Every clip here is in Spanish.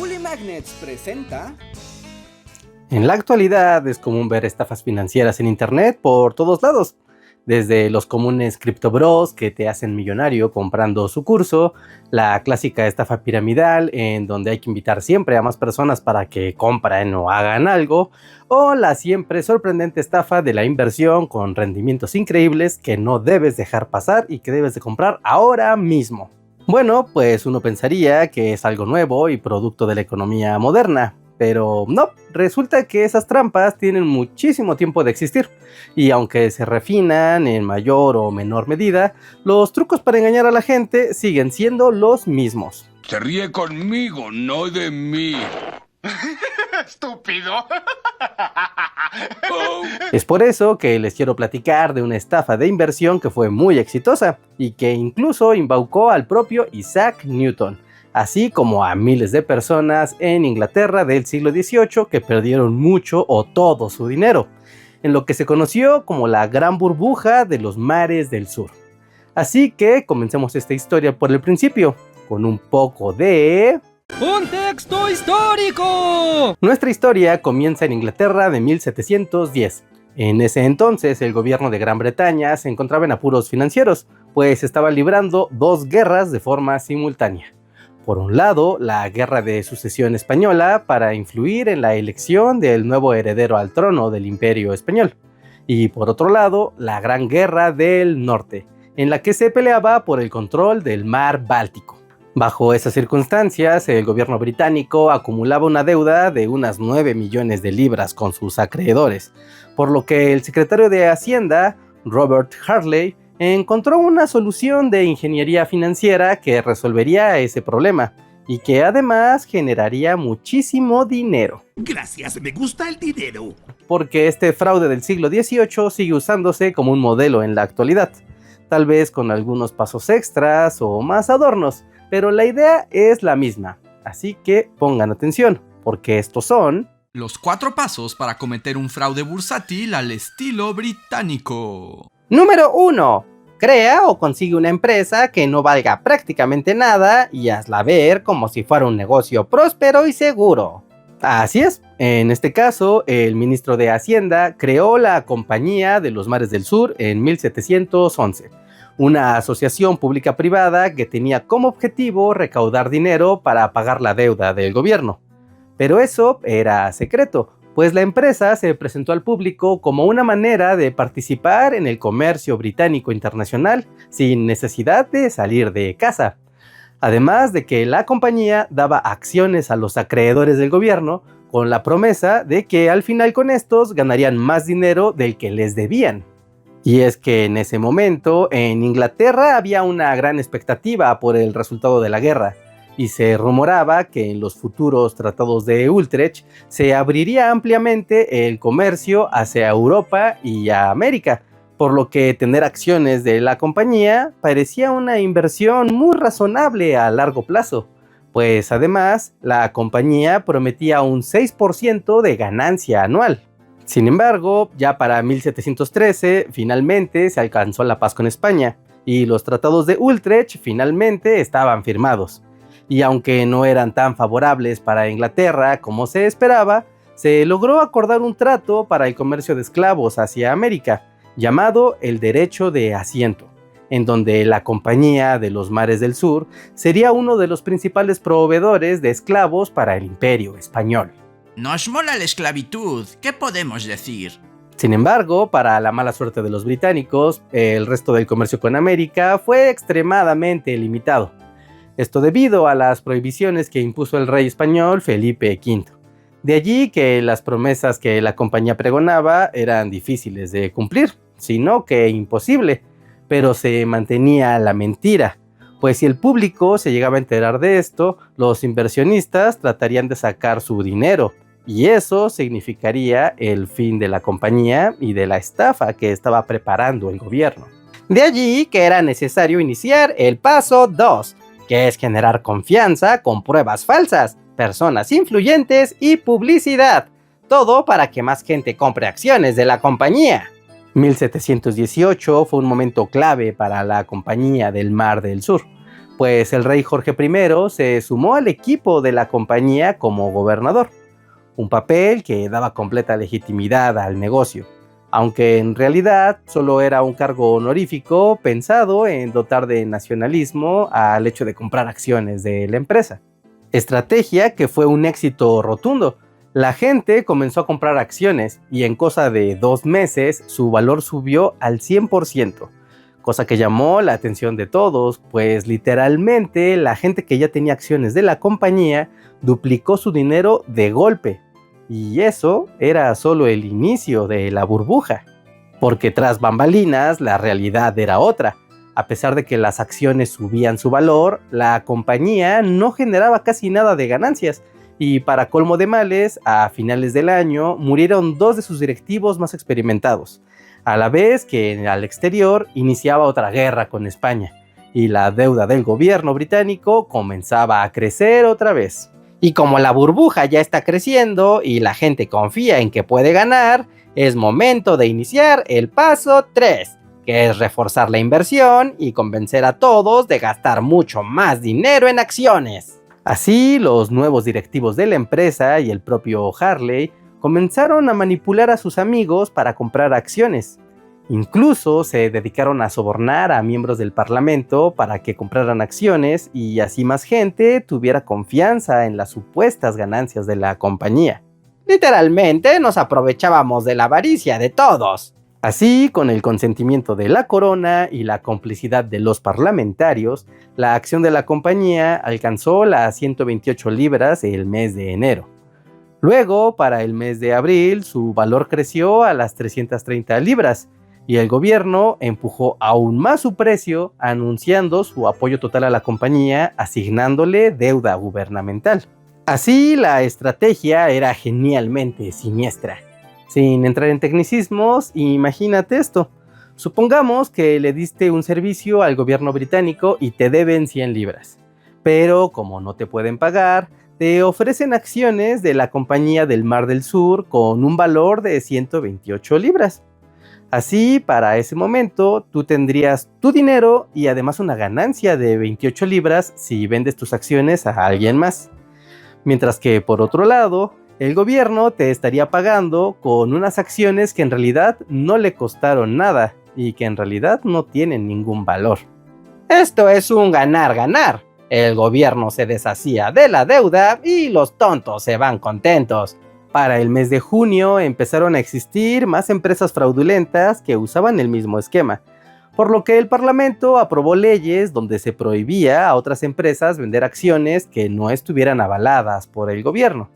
Bully Magnets presenta... En la actualidad es común ver estafas financieras en internet por todos lados, desde los comunes criptobros que te hacen millonario comprando su curso, la clásica estafa piramidal en donde hay que invitar siempre a más personas para que compren o hagan algo, o la siempre sorprendente estafa de la inversión con rendimientos increíbles que no debes dejar pasar y que debes de comprar ahora mismo. Bueno, pues uno pensaría que es algo nuevo y producto de la economía moderna, pero no, resulta que esas trampas tienen muchísimo tiempo de existir, y aunque se refinan en mayor o menor medida, los trucos para engañar a la gente siguen siendo los mismos. Se ríe conmigo, no de mí. ¡Estúpido! Es por eso que les quiero platicar de una estafa de inversión que fue muy exitosa y que incluso embaucó al propio Isaac Newton, así como a miles de personas en Inglaterra del siglo XVIII que perdieron mucho o todo su dinero, en lo que se conoció como la Gran Burbuja de los Mares del Sur. Así que comencemos esta historia por el principio, con un poco de... ¡Contexto histórico! Nuestra historia comienza en Inglaterra de 1710. En ese entonces el gobierno de Gran Bretaña se encontraba en apuros financieros, pues estaba librando dos guerras de forma simultánea. Por un lado, la Guerra de Sucesión Española para influir en la elección del nuevo heredero al trono del Imperio Español. Y por otro lado, la Gran Guerra del Norte, en la que se peleaba por el control del Mar Báltico. Bajo esas circunstancias, el gobierno británico acumulaba una deuda de unas 9 millones de libras con sus acreedores, por lo que el secretario de Hacienda, Robert Harley, encontró una solución de ingeniería financiera que resolvería ese problema y que además generaría muchísimo dinero. Gracias, me gusta el dinero. Porque este fraude del siglo XVIII sigue usándose como un modelo en la actualidad, tal vez con algunos pasos extras o más adornos, pero la idea es la misma, así que pongan atención, porque estos son... Los 4 pasos para cometer un fraude bursátil al estilo británico. Número 1. Crea o consigue una empresa que no valga prácticamente nada y hazla ver como si fuera un negocio próspero y seguro. Así es, en este caso, el ministro de Hacienda creó la Compañía de los Mares del Sur en 1711. Una asociación pública-privada que tenía como objetivo recaudar dinero para pagar la deuda del gobierno. Pero eso era secreto, pues la empresa se presentó al público como una manera de participar en el comercio británico internacional sin necesidad de salir de casa. Además de que la compañía daba acciones a los acreedores del gobierno con la promesa de que al final con estos ganarían más dinero del que les debían. Y es que en ese momento en Inglaterra había una gran expectativa por el resultado de la guerra, y se rumoraba que en los futuros tratados de Utrecht se abriría ampliamente el comercio hacia Europa y a América, por lo que tener acciones de la compañía parecía una inversión muy razonable a largo plazo, pues además la compañía prometía un 6% de ganancia anual. Sin embargo, ya para 1713 finalmente se alcanzó la paz con España y los tratados de Utrecht finalmente estaban firmados. Y aunque no eran tan favorables para Inglaterra como se esperaba, se logró acordar un trato para el comercio de esclavos hacia América, llamado el Derecho de Asiento, en donde la Compañía de los Mares del Sur sería uno de los principales proveedores de esclavos para el Imperio Español. Nos mola la esclavitud, ¿qué podemos decir? Sin embargo, para la mala suerte de los británicos, el resto del comercio con América fue extremadamente limitado. Esto debido a las prohibiciones que impuso el rey español Felipe V. De allí que las promesas que la compañía pregonaba eran difíciles de cumplir, sino que imposible, pero se mantenía la mentira, pues si el público se llegaba a enterar de esto, los inversionistas tratarían de sacar su dinero, y eso significaría el fin de la compañía y de la estafa que estaba preparando el gobierno. De allí que era necesario iniciar el paso 2, que es generar confianza con pruebas falsas, personas influyentes y publicidad, todo para que más gente compre acciones de la compañía. 1718 fue un momento clave para la Compañía del Mar del Sur, pues el rey Jorge I se sumó al equipo de la compañía como gobernador, un papel que daba completa legitimidad al negocio, aunque en realidad solo era un cargo honorífico pensado en dotar de nacionalismo al hecho de comprar acciones de la empresa. Estrategia que fue un éxito rotundo. La gente comenzó a comprar acciones y en cosa de 2 meses su valor subió al 100%, cosa que llamó la atención de todos, pues literalmente la gente que ya tenía acciones de la compañía duplicó su dinero de golpe. Y eso era solo el inicio de la burbuja, porque tras bambalinas la realidad era otra. A pesar de que las acciones subían su valor, la compañía no generaba casi nada de ganancias, y para colmo de males, a finales del año murieron 2 de sus directivos más experimentados, a la vez que al exterior iniciaba otra guerra con España, y la deuda del gobierno británico comenzaba a crecer otra vez. Y como la burbuja ya está creciendo y la gente confía en que puede ganar, es momento de iniciar el paso 3, que es reforzar la inversión y convencer a todos de gastar mucho más dinero en acciones. Así, los nuevos directivos de la empresa y el propio Harley comenzaron a manipular a sus amigos para comprar acciones. Incluso se dedicaron a sobornar a miembros del parlamento para que compraran acciones y así más gente tuviera confianza en las supuestas ganancias de la compañía. Literalmente nos aprovechábamos de la avaricia de todos. Así, con el consentimiento de la corona y la complicidad de los parlamentarios, la acción de la compañía alcanzó las 128 libras el mes de enero. Luego, para el mes de abril, su valor creció a las 330 libras y el gobierno empujó aún más su precio, anunciando su apoyo total a la compañía, asignándole deuda gubernamental. Así, la estrategia era genialmente siniestra. Sin entrar en tecnicismos, imagínate esto. Supongamos que le diste un servicio al gobierno británico y te deben 100 libras. Pero como no te pueden pagar, te ofrecen acciones de la Compañía del Mar del Sur con un valor de 128 libras. Así, para ese momento, tú tendrías tu dinero y además una ganancia de 28 libras si vendes tus acciones a alguien más. Mientras que, por otro lado, el gobierno te estaría pagando con unas acciones que en realidad no le costaron nada y que en realidad no tienen ningún valor. Esto es un ganar-ganar. El gobierno se deshacía de la deuda y los tontos se van contentos. Para el mes de junio empezaron a existir más empresas fraudulentas que usaban el mismo esquema, por lo que el Parlamento aprobó leyes donde se prohibía a otras empresas vender acciones que no estuvieran avaladas por el gobierno,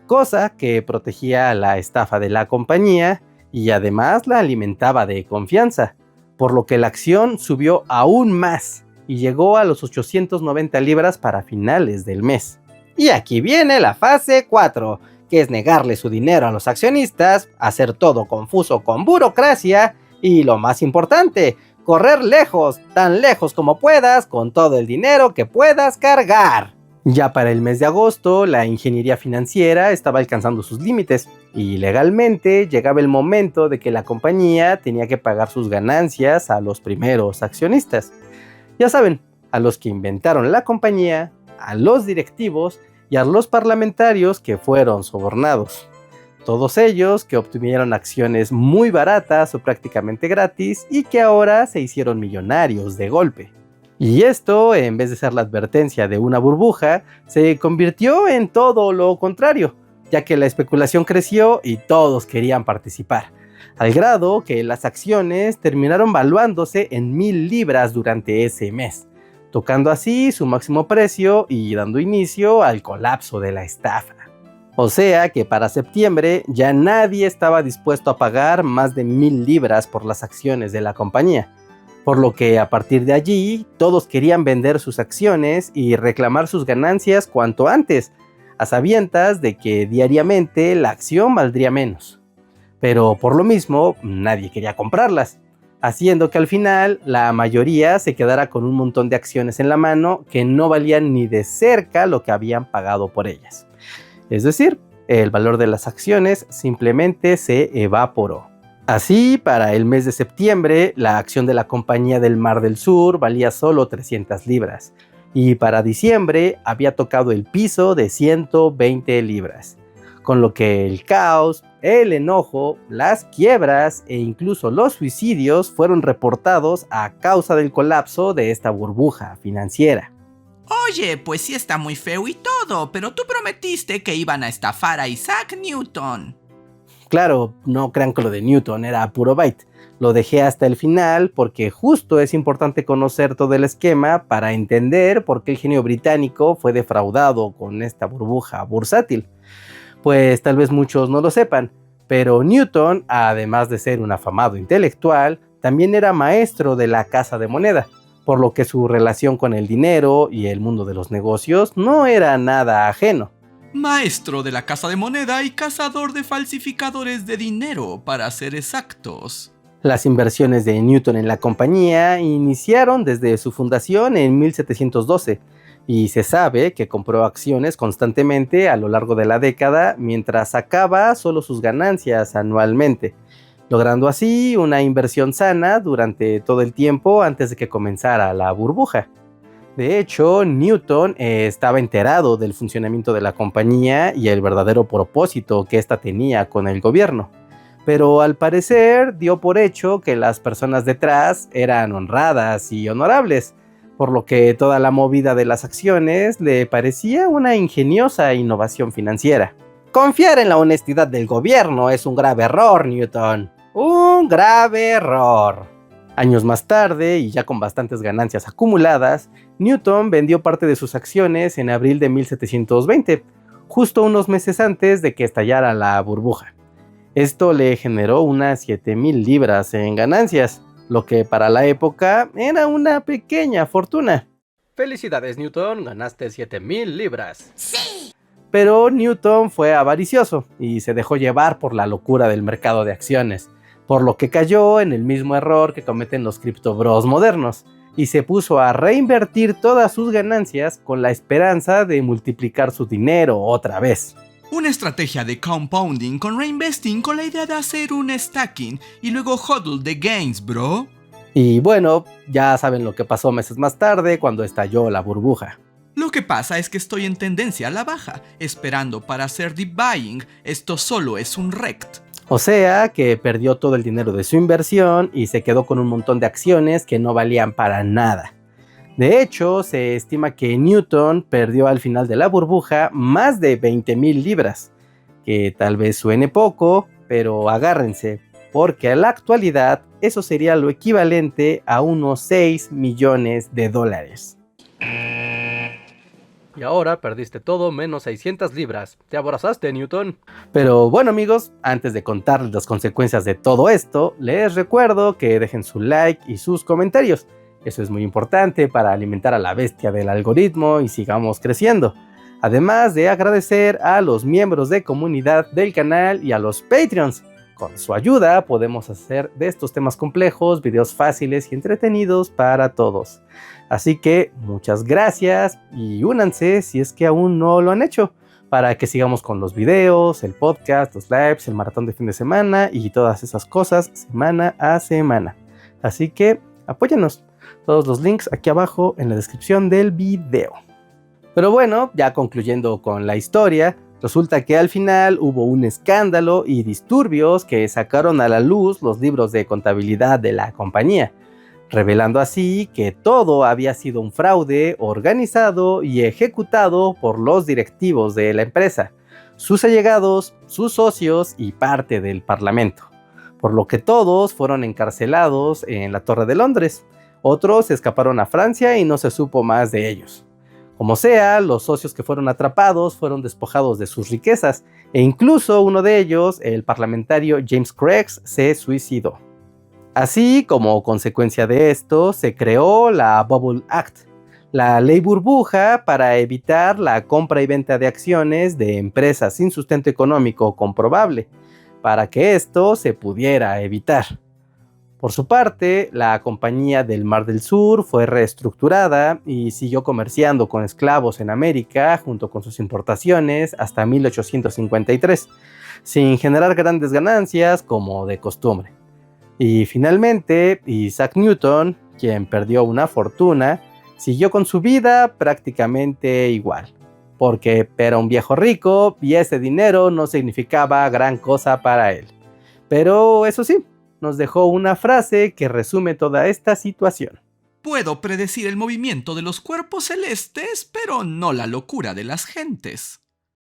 cosa que protegía la estafa de la compañía y además la alimentaba de confianza, por lo que la acción subió aún más y llegó a los 890 libras para finales del mes. Y aquí viene la fase 4, que es negarle su dinero a los accionistas, hacer todo confuso con burocracia y, lo más importante, correr lejos, tan lejos como puedas, con todo el dinero que puedas cargar. Ya para el mes de agosto, la ingeniería financiera estaba alcanzando sus límites y legalmente llegaba el momento de que la compañía tenía que pagar sus ganancias a los primeros accionistas. Ya saben, a los que inventaron la compañía, a los directivos y a los parlamentarios que fueron sobornados. Todos ellos que obtuvieron acciones muy baratas o prácticamente gratis y que ahora se hicieron millonarios de golpe. Y esto, en vez de ser la advertencia de una burbuja, se convirtió en todo lo contrario, ya que la especulación creció y todos querían participar, al grado que las acciones terminaron valuándose en 1000 libras durante ese mes, tocando así su máximo precio y dando inicio al colapso de la estafa. O sea que para septiembre ya nadie estaba dispuesto a pagar más de 1000 libras por las acciones de la compañía, por lo que a partir de allí todos querían vender sus acciones y reclamar sus ganancias cuanto antes, a sabiendas de que diariamente la acción valdría menos. Pero por lo mismo nadie quería comprarlas, haciendo que al final la mayoría se quedara con un montón de acciones en la mano que no valían ni de cerca lo que habían pagado por ellas. Es decir, el valor de las acciones simplemente se evaporó. Así, para el mes de septiembre, la acción de la Compañía del Mar del Sur valía solo 300 libras, y para diciembre había tocado el piso de 120 libras, con lo que el caos, el enojo, las quiebras e incluso los suicidios fueron reportados a causa del colapso de esta burbuja financiera. Oye, pues sí está muy feo y todo, pero tú prometiste que iban a estafar a Isaac Newton. Claro, no crean que lo de Newton era puro bait. Lo dejé hasta el final porque justo es importante conocer todo el esquema para entender por qué el genio británico fue defraudado con esta burbuja bursátil. Pues tal vez muchos no lo sepan, pero Newton, además de ser un afamado intelectual, también era maestro de la Casa de Moneda, por lo que su relación con el dinero y el mundo de los negocios no era nada ajeno. Maestro de la Casa de Moneda y cazador de falsificadores de dinero, para ser exactos. Las inversiones de Newton en la compañía iniciaron desde su fundación en 1712 y se sabe que compró acciones constantemente a lo largo de la década mientras sacaba solo sus ganancias anualmente, logrando así una inversión sana durante todo el tiempo antes de que comenzara la burbuja. De hecho, Newton estaba enterado del funcionamiento de la compañía y el verdadero propósito que ésta tenía con el gobierno. Pero al parecer dio por hecho que las personas detrás eran honradas y honorables, por lo que toda la movida de las acciones le parecía una ingeniosa innovación financiera. Confiar en la honestidad del gobierno es un grave error, Newton. Un grave error. Años más tarde, y ya con bastantes ganancias acumuladas, Newton vendió parte de sus acciones en abril de 1720, justo unos meses antes de que estallara la burbuja. Esto le generó unas 7,000 libras en ganancias, lo que para la época era una pequeña fortuna. Felicidades, Newton, ganaste 7,000 libras. ¡Sí! Pero Newton fue avaricioso y se dejó llevar por la locura del mercado de acciones, por lo que cayó en el mismo error que cometen los criptobros modernos, y se puso a reinvertir todas sus ganancias con la esperanza de multiplicar su dinero otra vez. Una estrategia de compounding con reinvesting con la idea de hacer un stacking y luego hodl the gains, bro. Y bueno, ya saben lo que pasó meses más tarde cuando estalló la burbuja. Lo que pasa es que estoy en tendencia a la baja, esperando para hacer deep buying. Esto solo es un rect. O sea que perdió todo el dinero de su inversión y se quedó con un montón de acciones que no valían para nada. De hecho, se estima que Newton perdió al final de la burbuja más de 20,000 libras, que tal vez suene poco, pero agárrense, porque a la actualidad eso sería lo equivalente a unos 6 millones de dólares. Y ahora perdiste todo menos 600 libras. ¿Te abrazaste, Newton? Pero bueno, amigos, antes de contarles las consecuencias de todo esto, les recuerdo que dejen su like y sus comentarios. Eso es muy importante para alimentar a la bestia del algoritmo y sigamos creciendo. Además de agradecer a los miembros de comunidad del canal y a los Patreons. Con su ayuda podemos hacer de estos temas complejos videos fáciles y entretenidos para todos. Así que muchas gracias y únanse si es que aún no lo han hecho, para que sigamos con los videos, el podcast, los lives, el maratón de fin de semana y todas esas cosas semana a semana. Así que apóyanos. Todos los links aquí abajo en la descripción del video. Pero bueno, ya concluyendo con la historia, resulta que al final hubo un escándalo y disturbios que sacaron a la luz los libros de contabilidad de la compañía, revelando así que todo había sido un fraude organizado y ejecutado por los directivos de la empresa, sus allegados, sus socios y parte del parlamento, por lo que todos fueron encarcelados en la Torre de Londres. Otros escaparon a Francia y no se supo más de ellos. Como sea, los socios que fueron atrapados fueron despojados de sus riquezas e incluso uno de ellos, el parlamentario James Craigs, se suicidó. Así, como consecuencia de esto, se creó la Bubble Act, la ley burbuja para evitar la compra y venta de acciones de empresas sin sustento económico comprobable, para que esto se pudiera evitar. Por su parte, la Compañía del Mar del Sur fue reestructurada y siguió comerciando con esclavos en América junto con sus importaciones hasta 1853, sin generar grandes ganancias como de costumbre. Y finalmente, Isaac Newton, quien perdió una fortuna, siguió con su vida prácticamente igual, porque era un viejo rico y ese dinero no significaba gran cosa para él. Pero eso sí, nos dejó una frase que resume toda esta situación. Puedo predecir el movimiento de los cuerpos celestes, pero no la locura de las gentes.